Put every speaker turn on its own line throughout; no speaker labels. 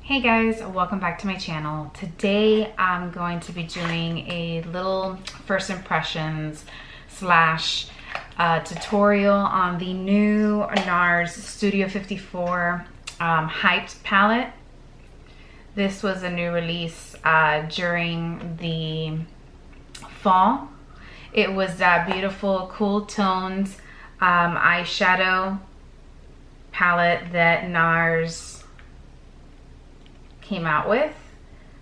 Hey guys, welcome back to my channel. Today I'm going to be doing a little first impressions slash tutorial on the new NARS Studio 54 Hyped palette. This was a new release during the fall. It was that beautiful cool tones eyeshadow palette that NARS came out with.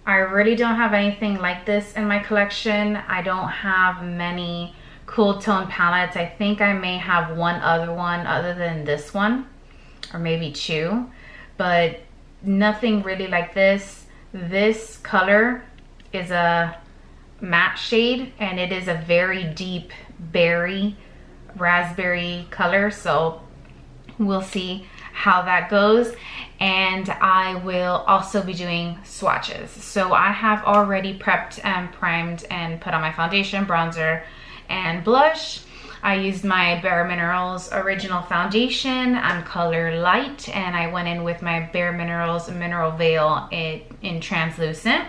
I really don't have anything like this in my collection. I don't have many cool tone palettes. I think I may have one other one other than this one, or maybe two, but nothing really like this. This color is a matte shade and it is a very deep berry raspberry color, so we'll see how that goes. And I will also be doing swatches. So I have already prepped and primed and put on my foundation, bronzer, and blush. I used my Bare Minerals Original Foundation. I'm color light, and I went in with my Bare Minerals Mineral Veil in translucent.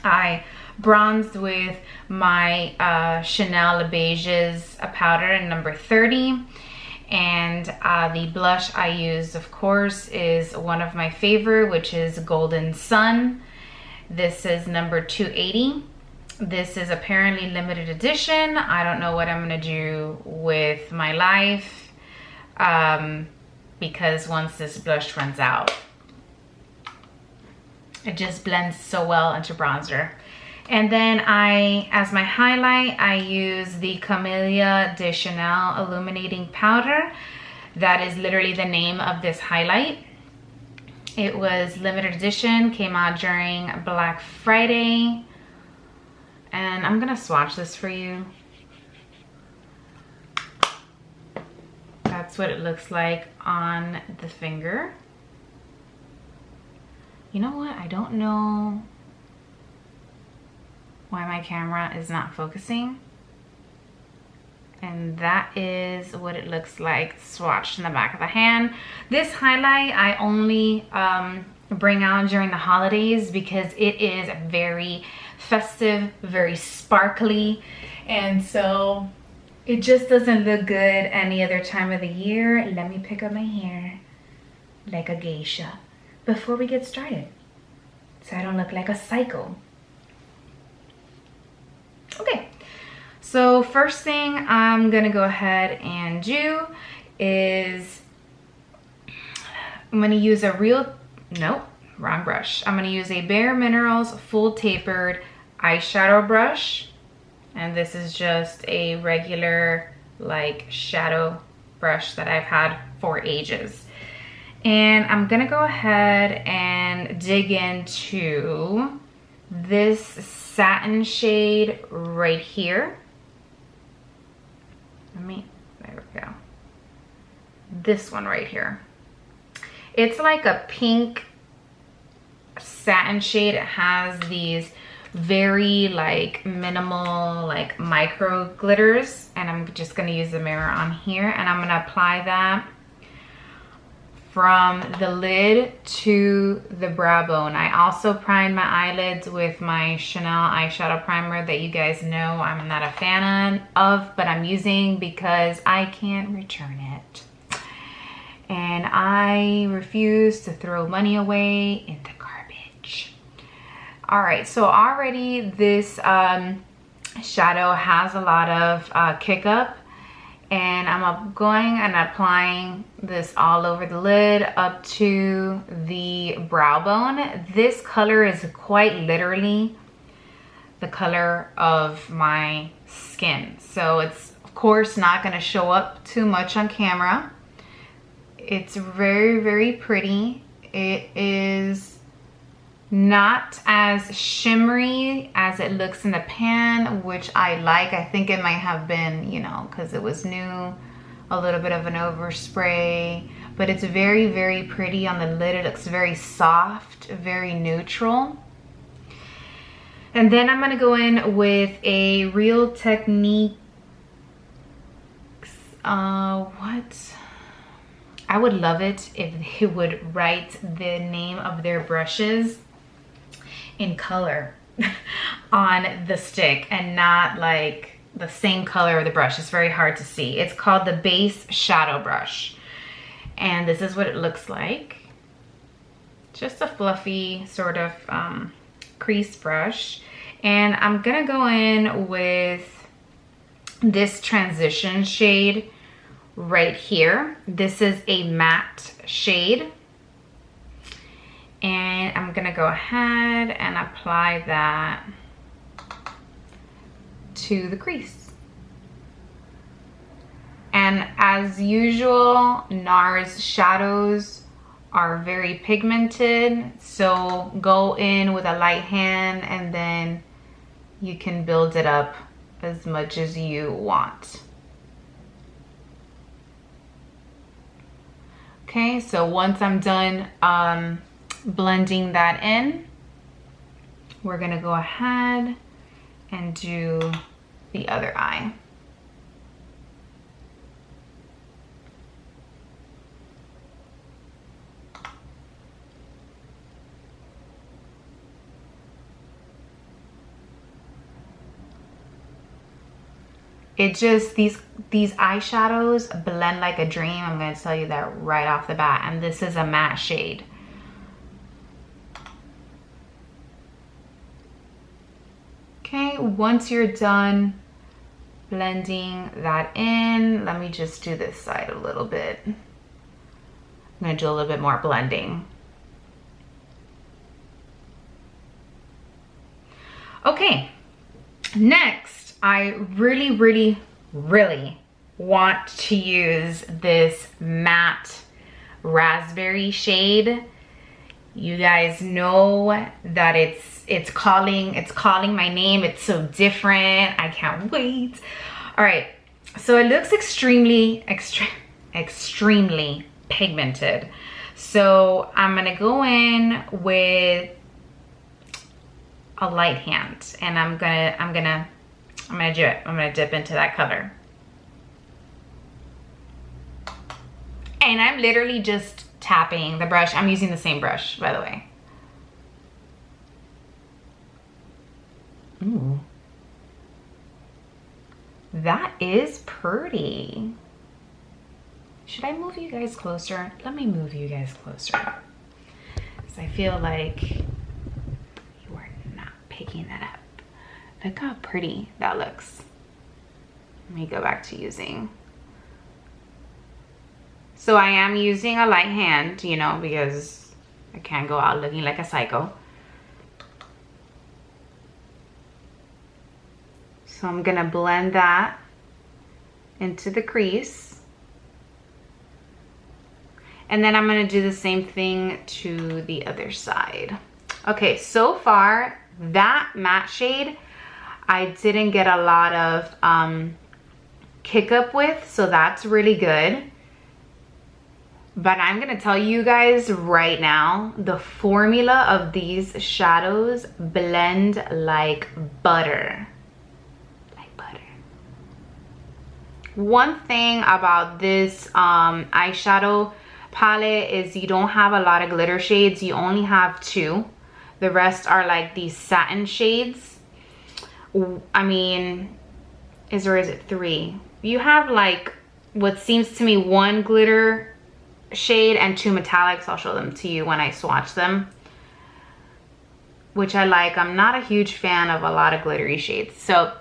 I bronzed with my Chanel Le Beiges powder in number 30. And the blush I used, of course, is one of my favorite, which is Golden Sun. This is number 280. This is apparently limited edition. I don't know what I'm gonna do with my life because once this blush runs out, it just blends so well into bronzer. And then as my highlight, I use the Camellia de Chanel Illuminating Powder. That is literally the name of this highlight. It was limited edition, came out during Black Friday. And I'm gonna swatch this for you. That's what it looks like on the finger. You know what, I don't know why my camera is not focusing, and that is what it looks like swatched in the back of the hand. This highlight I only bring out during the holidays because it is very festive, very sparkly, and so it just doesn't look good any other time of the year. Let me pick up my hair like a geisha before we get started so I don't look like a psycho. Okay, so first thing I'm gonna go ahead and do is I'm gonna use wrong brush. I'm gonna use a Bare Minerals full tapered eyeshadow brush, and this is just a regular like shadow brush that I've had for ages. And I'm gonna go ahead and dig into this satin shade right here. There we go. This one right here. It's like a pink satin shade. It has these very like minimal like micro glitters, and I'm just gonna use the mirror on here and I'm gonna apply that from the lid to the brow bone. I also primed my eyelids with my Chanel eyeshadow primer that you guys know I'm not a fan of, but I'm using because I can't return it. And I refuse to throw money away in the garbage. All right, so already this shadow has a lot of kick up, and I'm going and applying this all over the lid up to the brow bone. This color is quite literally the color of my skin, so it's of course not going to show up too much on camera. It's very, very pretty. It is not as shimmery as it looks in the pan, which I like. I think it might have been, you know, because it was new, a little bit of an overspray, but it's very, very pretty on the lid. It looks very soft, very neutral. And then I'm gonna go in with a Real Techniques, I would love it if they would write the name of their brushes in color on the stick and not like the same color of the brush. It's very hard to see. It's called the Base Shadow Brush. And this is what it looks like. Just a fluffy sort of crease brush. And I'm gonna go in with this transition shade right here. This is a matte shade. And I'm gonna go ahead and apply that to the crease. And as usual, NARS shadows are very pigmented, so go in with a light hand and then you can build it up as much as you want. Okay, so once I'm done blending that in, we're gonna go ahead and do the other eye. It just, these eyeshadows blend like a dream. I'm gonna tell you that right off the bat. And this is a matte shade. Okay, once you're done blending that in, let me just do this side a little bit. I'm gonna do a little bit more blending. Okay, next, I really want to use this matte raspberry shade. You guys know that it's calling my name. It's so different. I can't wait. All right, so it looks extremely pigmented. So I'm gonna go in with a light hand, and I'm gonna dip into that color. And I'm literally just tapping the brush. I'm using the same brush, by the way. Ooh. That is pretty. Should I move you guys closer? Let me move you guys closer. Because I feel like you are not picking that up. Look how pretty that looks. Let me go back to using. So I am using a light hand, you know, because I can't go out looking like a psycho. So I'm gonna blend that into the crease. And then I'm gonna do the same thing to the other side. Okay, so far, that matte shade, I didn't get a lot of kick up with, so that's really good. But I'm gonna tell you guys right now, the formula of these shadows blend like butter. Like butter. One thing about this eyeshadow palette is you don't have a lot of glitter shades. You only have 2. The rest are like these satin shades. I mean, is it 3? You have like what seems to me 1 glitter shade and 2 metallics. I'll show them to you when I swatch them, which I like. I'm not a huge fan of a lot of glittery shades. So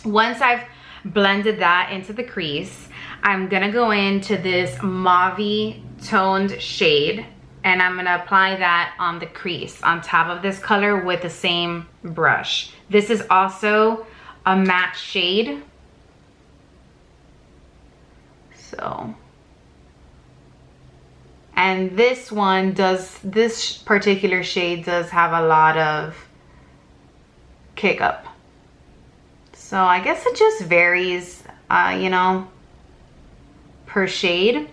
once I've blended that into the crease, I'm gonna go into this mauve toned shade and I'm gonna apply that on the crease on top of this color with the same brush. This is also a matte shade. So, and this particular shade does have a lot of kick up. So I guess it just varies, you know, per shade,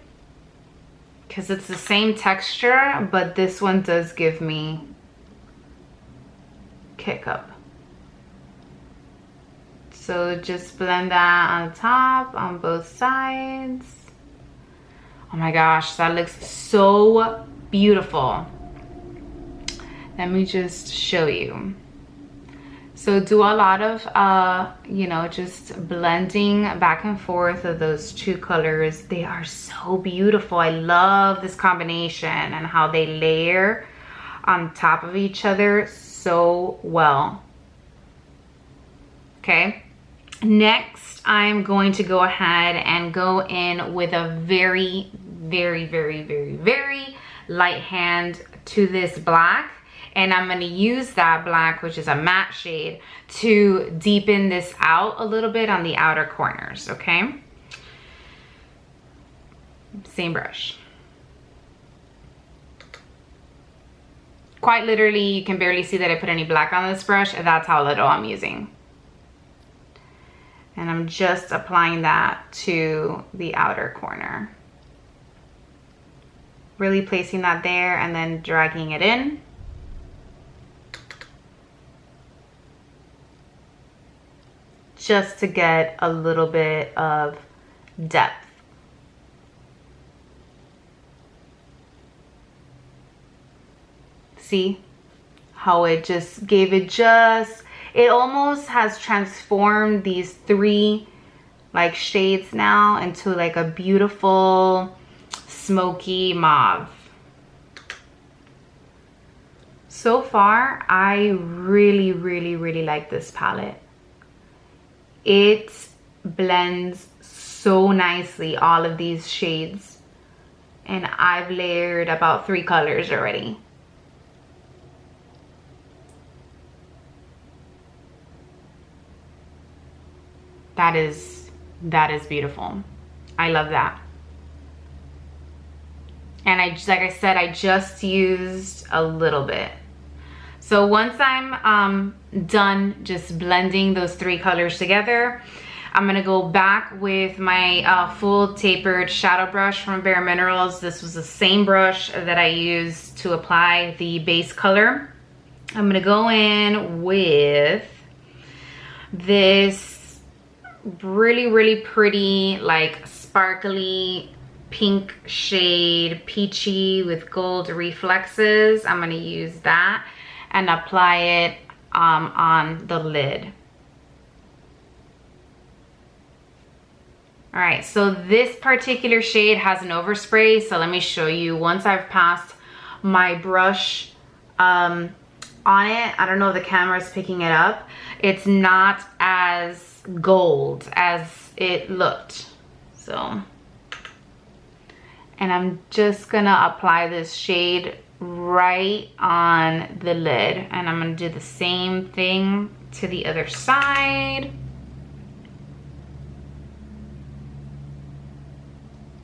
because it's the same texture, but this one does give me kick up. So just blend that on top, on both sides. Oh my gosh, that looks so beautiful. Let me just show you. So do a lot of, you know, just blending back and forth of those two colors. They are so beautiful. I love this combination and how they layer on top of each other so well. Okay, next I'm going to go ahead and go in with a very, very, very, very, very light hand to this black. And I'm going to use that black, which is a matte shade, to deepen this out a little bit on the outer corners, okay? Same brush. Quite literally, you can barely see that I put any black on this brush, and that's how little I'm using. And I'm just applying that to the outer corner. Really placing that there and then dragging it in. Just to get a little bit of depth. See how it just gave it just, it almost has transformed these three like shades now into like a beautiful smoky mauve. So far, I really, really, really like this palette. It blends so nicely, all of these shades. And I've layered about 3 colors already. That is beautiful. I love that. And like I said, I just used a little bit. So once I'm done just blending those 3 colors together, I'm gonna go back with my full tapered shadow brush from Bare Minerals. This was the same brush that I used to apply the base color. I'm gonna go in with this really, really pretty, like sparkly pink shade, peachy with gold reflexes. I'm gonna use that and apply it on the lid. All right, so this particular shade has an overspray, so let me show you. Once I've passed my brush on it, I don't know if the camera's picking it up, it's not as gold as it looked. So, and I'm just gonna apply this shade right on the lid, and I'm gonna do the same thing to the other side.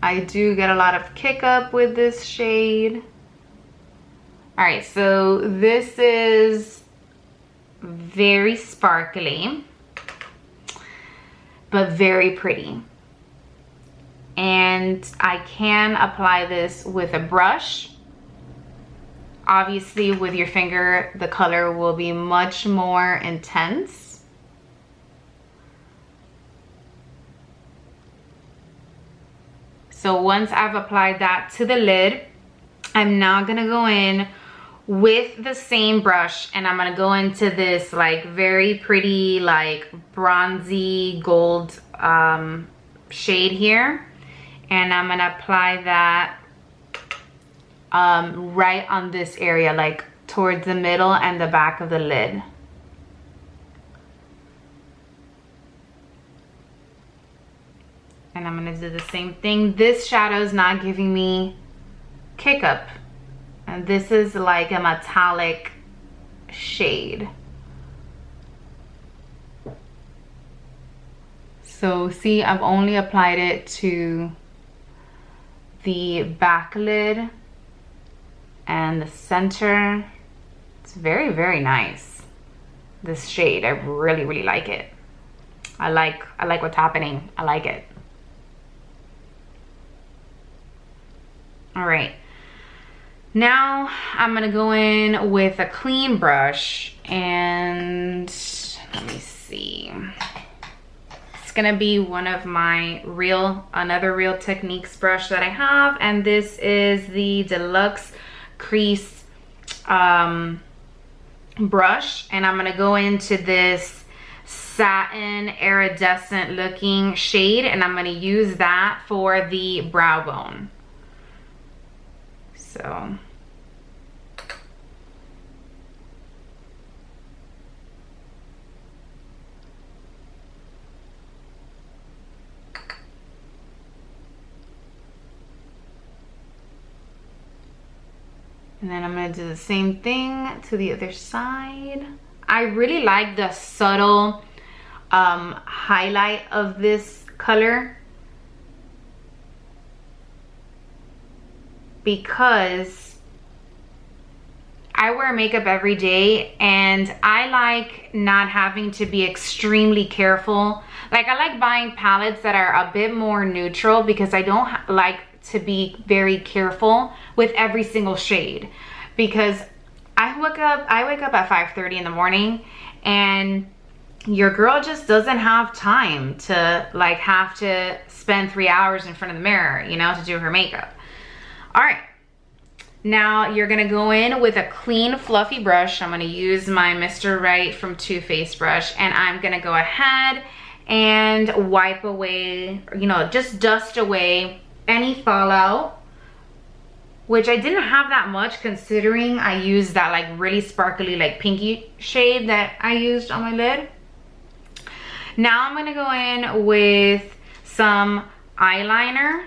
I do get a lot of kick up with this shade. All right, so this is very sparkly, but very pretty. And I can apply this with a brush. Obviously, with your finger, the color will be much more intense. So once I've applied that to the lid, I'm now gonna go in with the same brush, and I'm gonna go into this like very pretty, like bronzy gold shade here. And I'm gonna apply that right on this area, like towards the middle and the back of the lid. And I'm gonna do the same thing. This shadow is not giving me kick up, and this is like a metallic shade. So see, I've only applied it to the back lid and the center. It's very, very nice, this shade. I really, really like it. I like what's happening. I like it. All right, now I'm gonna go in with a clean brush, and let me see. It's gonna be one of my another Real Techniques brush that I have, and this is the Deluxe Crease brush, and I'm gonna go into this satin iridescent looking shade, and I'm gonna use that for the brow bone. So and then I'm gonna do the same thing to the other side. I really like the subtle highlight of this color because I wear makeup every day and I like not having to be extremely careful. Like, I like buying palettes that are a bit more neutral because I don't like to be very careful with every single shade, because I wake up at 5:30 in the morning and your girl just doesn't have time to like have to spend 3 hours in front of the mirror, you know, to do her makeup. All right, now you're gonna go in with a clean fluffy brush. I'm gonna use my Mr. Right from Too Faced brush, and I'm gonna go ahead and wipe away, you know, just dust away any fallout, which I didn't have that much considering I used that like really sparkly like pinky shade that I used on my lid. Now I'm gonna go in with some eyeliner,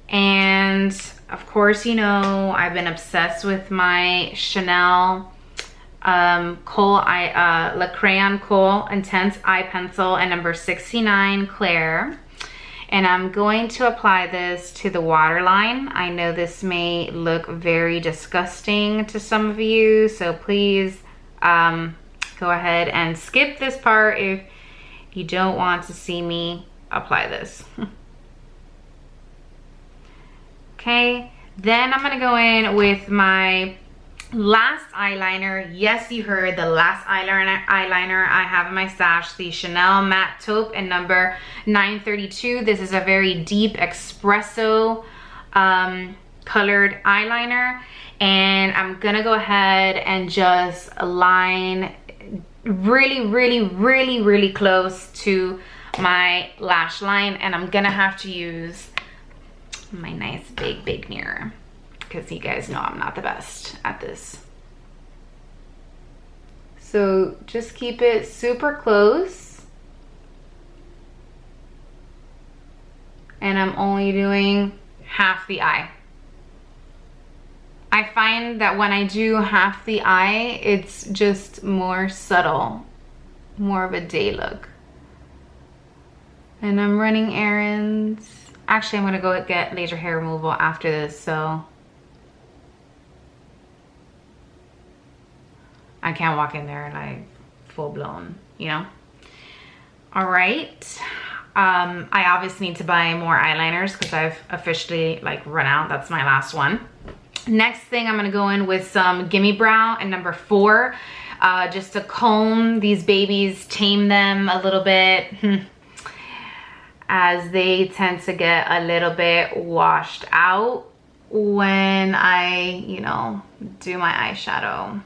and of course, you know, I've been obsessed with my Chanel Le Crayon Kohl Intense Eye Pencil in number 69 Claire. And I'm going to apply this to the waterline. I know this may look very disgusting to some of you, so please go ahead and skip this part if you don't want to see me apply this. Okay, then I'm gonna go in with my last eyeliner. Yes, you heard, the last eyeliner I have in my stash, the Chanel Matte Taupe in number 932. This is a very deep espresso colored eyeliner, and I'm gonna go ahead and just line really close to my lash line, and I'm gonna have to use my nice big mirror because you guys know I'm not the best at this. So just keep it super close, and I'm only doing half the eye. I find that when I do half the eye, it's just more subtle, more of a day look. And I'm running errands. Actually, I'm gonna go get laser hair removal after this, so I can't walk in there like full blown, you know? All right, I obviously need to buy more eyeliners because I've officially like run out. That's my last one. Next thing, I'm gonna go in with some Gimme Brow in number 4, just to comb these babies, tame them a little bit, as they tend to get a little bit washed out when I, you know, do my eyeshadow.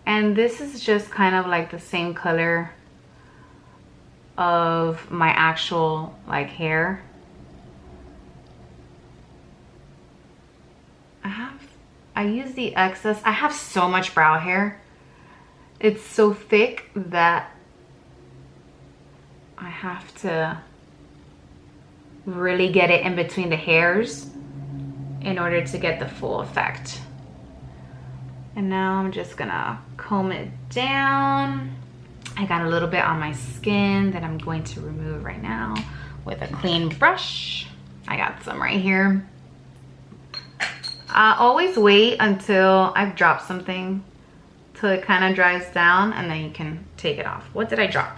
And this is just kind of like the same color of my actual like hair. I use the excess. I have so much brow hair. It's so thick that I have to really get it in between the hairs in order to get the full effect. And now I'm just gonna comb it down. I got a little bit on my skin that I'm going to remove right now with a clean brush. I got some right here. Always wait until I've dropped something till it kind of dries down, and then you can take it off. What did I drop?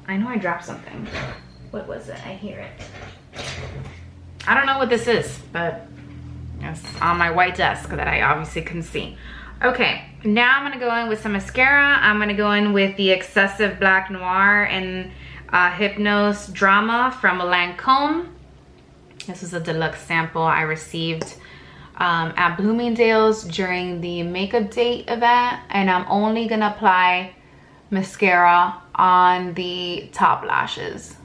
I know I dropped something. What was it? I hear it. I don't know what this is, but It's on my white desk that I obviously couldn't see. Okay, now I'm gonna go in with some mascara. I'm gonna go in with the Excessive Black Noir and Hypnose Drama from Lancome. This is a deluxe sample I received at Bloomingdale's during the makeup date event, and I'm only gonna apply mascara on the top lashes.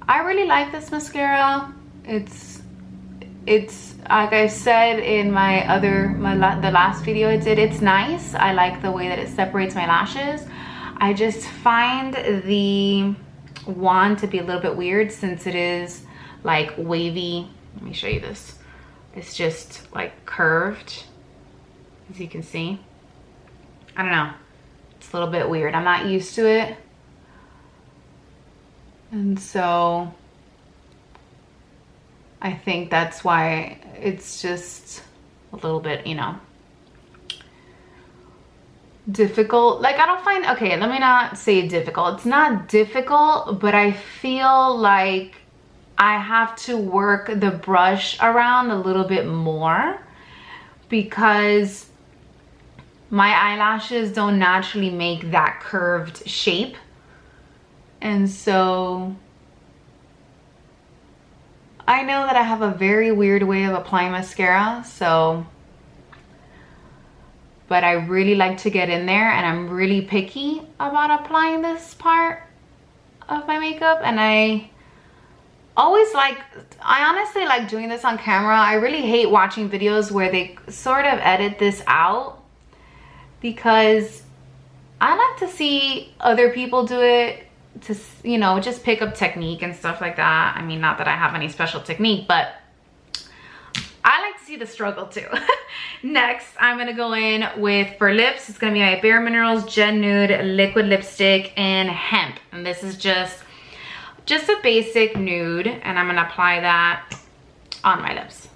I really like this mascara. It's like I said in the last video I did, it's nice. I like the way that it separates my lashes. I just find the wand to be a little bit weird since it is like wavy. Let me show you this. It's just like curved, as you can see. I don't know, it's a little bit weird. I'm not used to it, and so I think that's why it's just a little bit, you know, difficult. Like, I don't find, okay, let me not say difficult. It's not difficult, but I feel like I have to work the brush around a little bit more because my eyelashes don't naturally make that curved shape. And so I know that I have a very weird way of applying mascara, so, but I really like to get in there, and I'm really picky about applying this part of my makeup. And I honestly like doing this on camera. I really hate watching videos where they sort of edit this out, because I like to see other people do it, to, you know, just pick up technique and stuff like that. I mean, not that I have any special technique, but I like to see the struggle too. Next, I'm gonna go in with, for lips, it's gonna be my Bare Minerals Gen Nude Liquid Lipstick in Hemp. And this is just a basic nude, and I'm gonna apply that on my lips.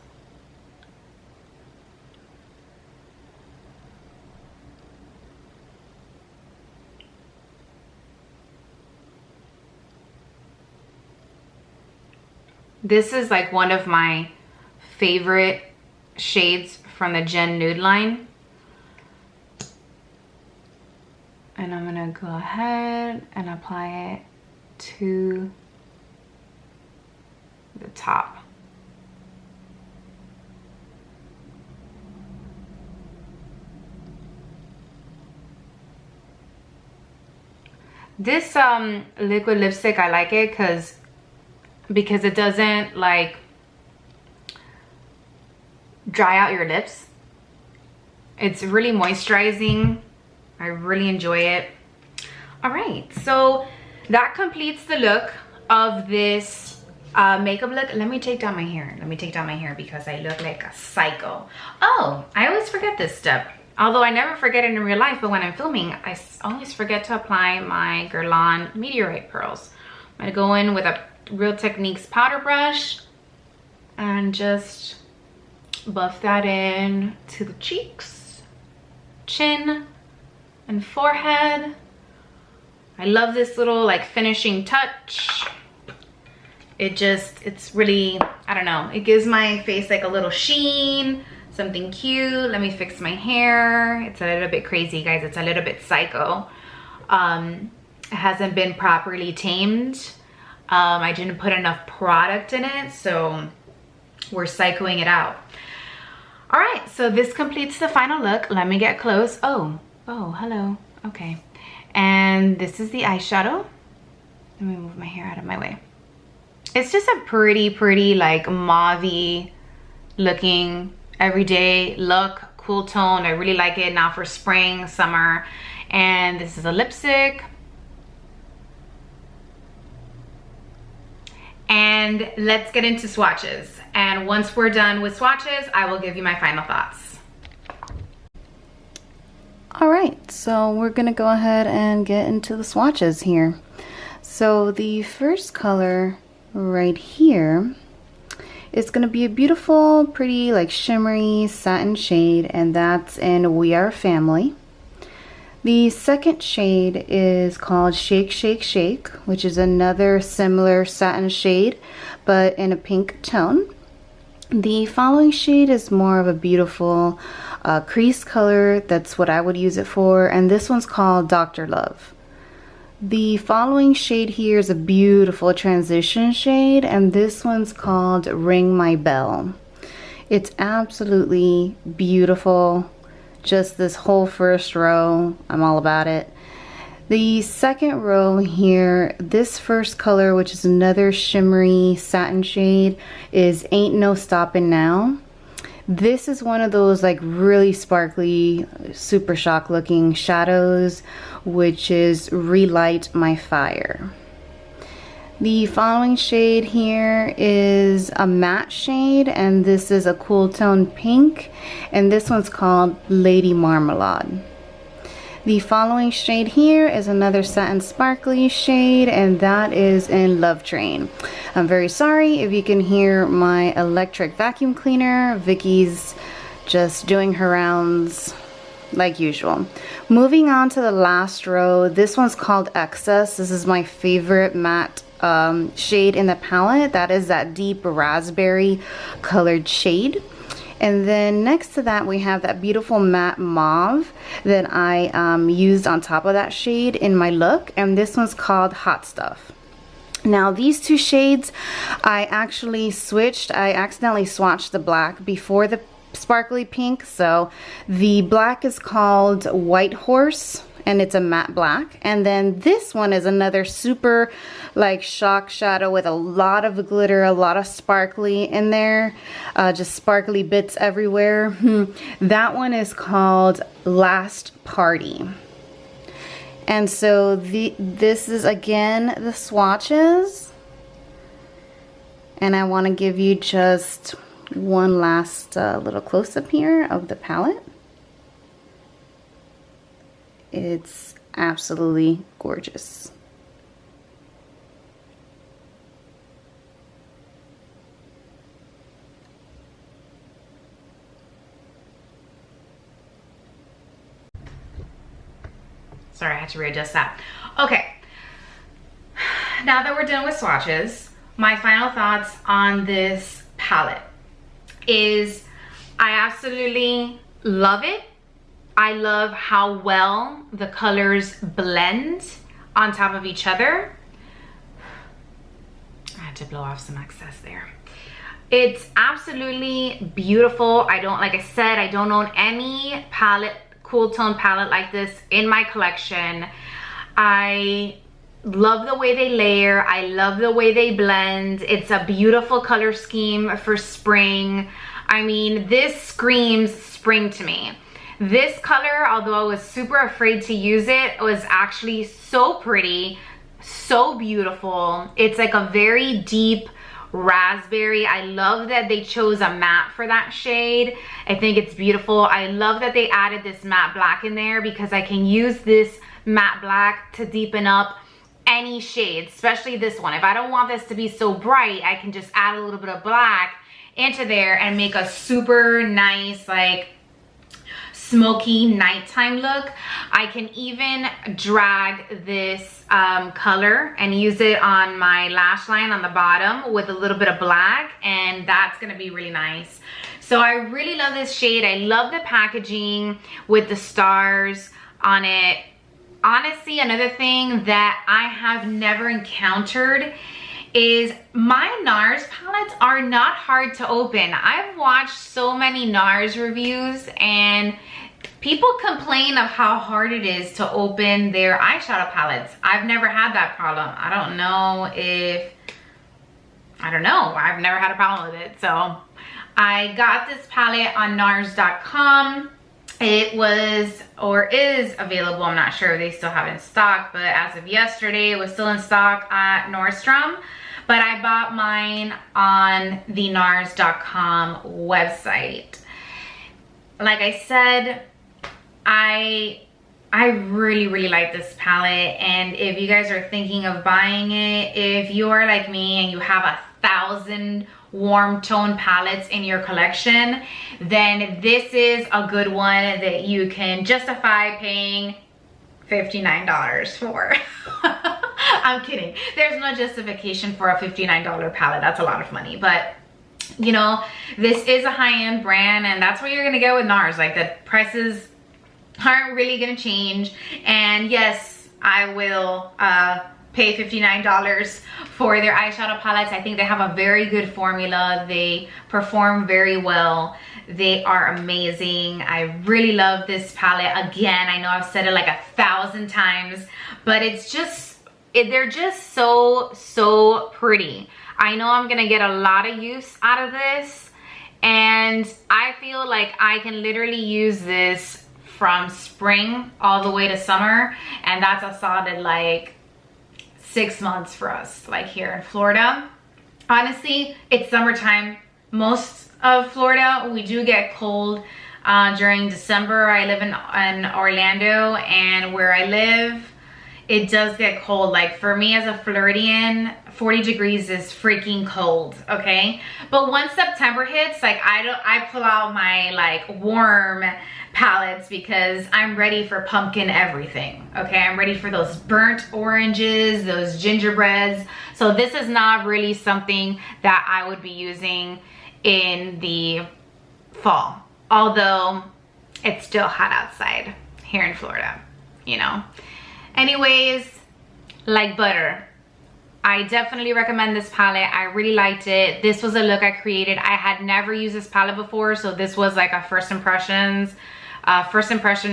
This is like one of my favorite shades from the Gen Nude line. And I'm gonna go ahead and apply it to the top. This liquid lipstick, I like it because it doesn't like dry out your lips. It's really moisturizing. I really enjoy it. All right, so that completes the look of this makeup look. Let me take down my hair. Let me take down my hair because I look like a psycho. Oh, I always forget this step. Although I never forget it in real life, but when I'm filming, I always forget to apply my Guerlain Meteorite Pearls. I'm gonna go in with a Real Techniques powder brush and just buff that in to the cheeks, chin, and forehead. I love this little like finishing touch. It's really, I don't know, it gives my face like a little sheen, something cute. Let me fix my hair. It's a little bit crazy, guys. It's a little bit psycho. It hasn't been properly tamed. I didn't put enough product in it, so we're psychoing it out. All right, so this completes the final look. Let me get close. Oh, hello. Okay. And this is the eyeshadow. Let me move my hair out of my way. It's just a pretty like mauve-y looking everyday look, cool tone. I really like it now for spring, summer. And this is a lipstick. And let's get into swatches. And once we're done with swatches, I will give you my final thoughts.
All right, so we're gonna go ahead and get into the swatches here. So the first color right here is gonna be a beautiful, pretty, like shimmery satin shade, and that's in We Are Family. The second shade is called Shake, Shake, Shake, which is another similar satin shade, but in a pink tone. The following shade is more of a beautiful crease color. That's what I would use it for. And this one's called Dr. Love. The following shade here is a beautiful transition shade, and this one's called Ring My Bell. It's absolutely beautiful. Just this whole first row, I'm all about it. The second row here, this first color, which is another shimmery satin shade, is Ain't No Stoppin' Now. This is one of those like really sparkly, super shock looking shadows, which is Relight My Fire. The following shade here is a matte shade, and this is a cool tone pink, and this one's called Lady Marmalade. The following shade here is another satin sparkly shade, and that is in Love Train. I'm very sorry if you can hear my electric vacuum cleaner. Vicky's just doing her rounds like usual. Moving on to the last row, this one's called Excess. This is my favorite matte shade in the palette. That is that deep raspberry colored shade. And then next to that we have that beautiful matte mauve that I used on top of that shade in my look, and this one's called Hot Stuff. Now these two shades I actually switched. I accidentally swatched the black before the sparkly pink, so the black is called White Horse and it's a matte black, and then this one is another super like shock shadow with a lot of glitter, a lot of sparkly in there, just sparkly bits everywhere. That one is called Last Party. And so this is again the swatches, and I want to give you just one last little close-up here of the palette. It's absolutely gorgeous.
Sorry, I had to readjust that. Okay, now that we're done with swatches, my final thoughts on this palette is I absolutely love it. I love how well the colors blend on top of each other. I had to blow off some excess there. It's absolutely beautiful. Like I said, I don't own any palette, cool tone palette like this in my collection. I love the way they layer. I love the way they blend. It's a beautiful color scheme for spring. I mean, this screams spring to me. This color, although I was super afraid to use it, was actually so pretty, so beautiful. It's like a very deep raspberry. I love that they chose a matte for that shade. I think it's beautiful. I love that they added this matte black in there because I can use this matte black to deepen up any shade, especially this one. If I don't want this to be so bright, I can just add a little bit of black into there and make a super nice, like, smoky nighttime look. I can even drag this color and use it on my lash line on the bottom with a little bit of black, and that's gonna be really nice. So I really love this shade. I love the packaging with the stars on it. Honestly, another thing that I have never encountered is my NARS palettes are not hard to open. I've watched so many NARS reviews and people complain of how hard it is to open their eyeshadow palettes. I've never had that problem. I've never had a problem with it. So I got this palette on NARS.com. It was, or is available, I'm not sure if they still have it in stock, but as of yesterday, it was still in stock at Nordstrom. But I bought mine on the NARS.com website. Like I said, I really like this palette, and if you guys are thinking of buying it, if you are like me and you have 1,000 warm tone palettes in your collection, then this is a good one that you can justify paying $59 for. I'm kidding. There's no justification for a $59 palette. That's a lot of money, but you know, this is a high-end brand, and that's what you're gonna get with NARS. Like, the prices aren't really gonna change. And yes, I will pay $59 for their eyeshadow palettes. I think they have a very good formula. They perform very well. They are amazing. I really love this palette. Again, I know I've said it like 1,000 times, but it's just, they're just so pretty. I know I'm gonna get a lot of use out of this, and I feel like I can literally use this from spring all the way to summer, and that's a solid like 6 months for us, like here in Florida. Honestly, it's summertime. Most of Florida, we do get cold during December. I live in Orlando, and where I live, it does get cold. Like, for me as a Floridian, 40 degrees is freaking cold, okay? But once September hits, like, I pull out my like warm palettes because I'm ready for pumpkin everything, okay? I'm ready for those burnt oranges, those gingerbreads. So this is not really something that I would be using in the fall, although it's still hot outside here in Florida, you know? Anyways, like butter, I definitely recommend this palette. I really liked it. This was a look I created. I had never used this palette before, so this was like a first impression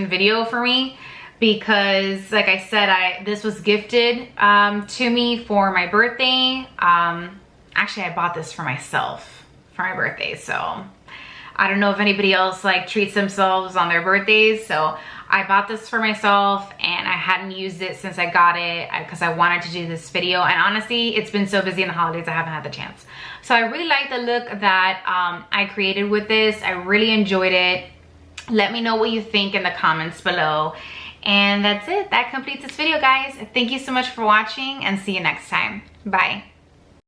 video for me, because like I said, this was gifted to me for my birthday. Actually, I bought this for myself for my birthday, so I don't know if anybody else like treats themselves on their birthdays. So I bought this for myself, and I hadn't used it since I got it because I wanted to do this video. And honestly, it's been so busy in the holidays, I haven't had the chance. So I really like the look that I created with this. I really enjoyed it. Let me know what you think in the comments below. And that's it. That completes this video, guys. Thank you so much for watching, and see you next time. Bye.